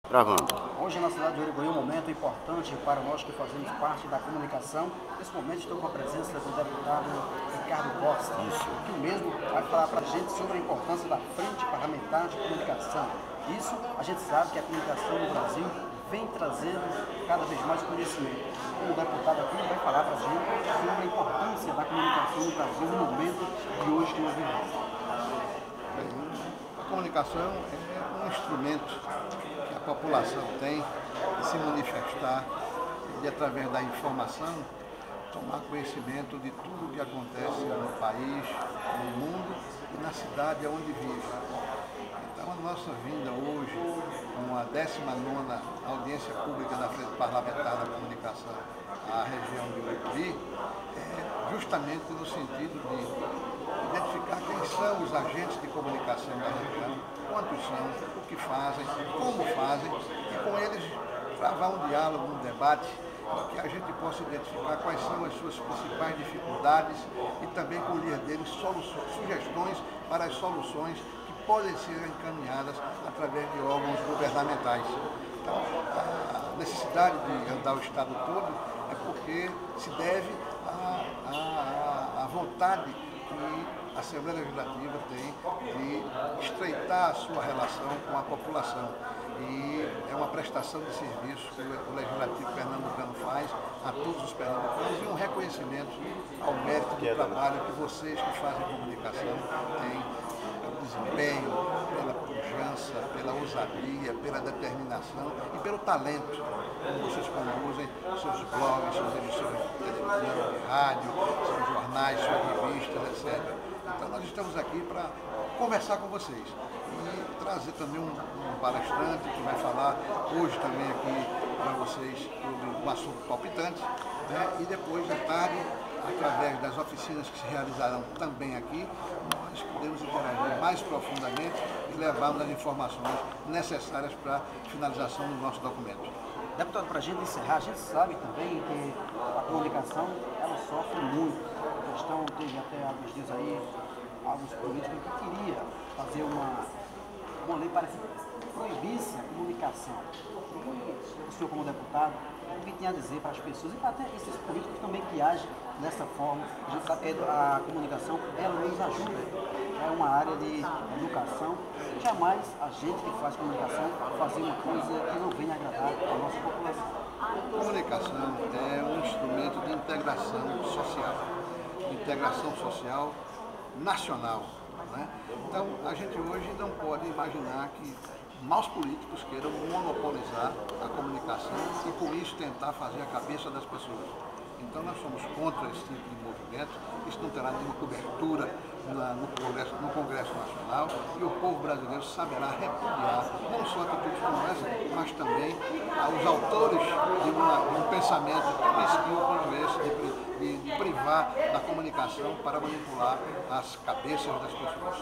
Gravando. Hoje na cidade de Uruguai é um momento importante para nós que fazemos parte da comunicação. Nesse momento estou com a presença do deputado Ricardo Costa, que mesmo vai falar para a gente sobre a importância da Frente Parlamentar de Comunicação. Isso a gente sabe que a comunicação no Brasil vem trazendo cada vez mais conhecimento. O deputado aqui vai falar para a gente sobre a importância da comunicação no Brasil no momento de hoje que nós vivemos. A comunicação é um instrumento que a população tem de se manifestar e, através da informação, tomar conhecimento de tudo o que acontece no país, no mundo e na cidade onde vive. Então, a nossa vinda hoje, com a 19ª audiência pública da Frente Parlamentar da Comunicação à região de Uruguai, é justamente no sentido de identificar quem são os agentes de comunicação da região, quantos são, o que fazem, como fazem, e com eles travar um diálogo, um debate, em que a gente possa identificar quais são as suas principais dificuldades e também colher deles sugestões para as soluções que podem ser encaminhadas através de órgãos governamentais. Então, a necessidade de andar o Estado todo é porque se deve à vontade que a Assembleia Legislativa tem de estreitar a sua relação com a população. E é uma prestação de serviço que o Legislativo pernambucano faz a todos os pernambucanos e um reconhecimento ao mérito do trabalho que vocês que fazem comunicação têm, pelo desempenho, pela pujança, pela ousadia, pela determinação e pelo talento como vocês conduzem seus blogs, suas emissoras de televisão, de rádio, seus jornais, suas revistas, etc. Então nós estamos aqui para conversar com vocês e trazer também um palestrante que vai falar hoje também aqui para vocês sobre um assunto palpitante, né? E depois, à tarde, através das oficinas que se realizarão também aqui, nós podemos interagir mais profundamente e levarmos as informações necessárias para a finalização do nosso documento. Deputado, para a gente encerrar, a gente sabe também que a comunicação ela sofre muito. A questão teve até alguns dias aí, alguns políticos que queria fazer uma lei para que proibisse a comunicação. O senhor, como deputado, o que tinha a dizer para as pessoas e para até esses políticos também que agem dessa forma? A gente sabe que a comunicação ela nos ajuda. É uma área de educação. Jamais a gente que faz comunicação fazer uma coisa que não venha agradar a nossa população. A comunicação é um instrumento de integração social nacional, né? Então, a gente hoje não pode imaginar que maus políticos queiram monopolizar a comunicação e, com isso, tentar fazer a cabeça das pessoas. Então, nós somos contra esse tipo de movimento. Isso não terá nenhuma cobertura no Congresso Nacional e o povo brasileiro saberá repudiar não só atitudes como essa, mas também os autores de um pensamento tão mesquinho quanto esse de privar da comunicação para manipular as cabeças das pessoas.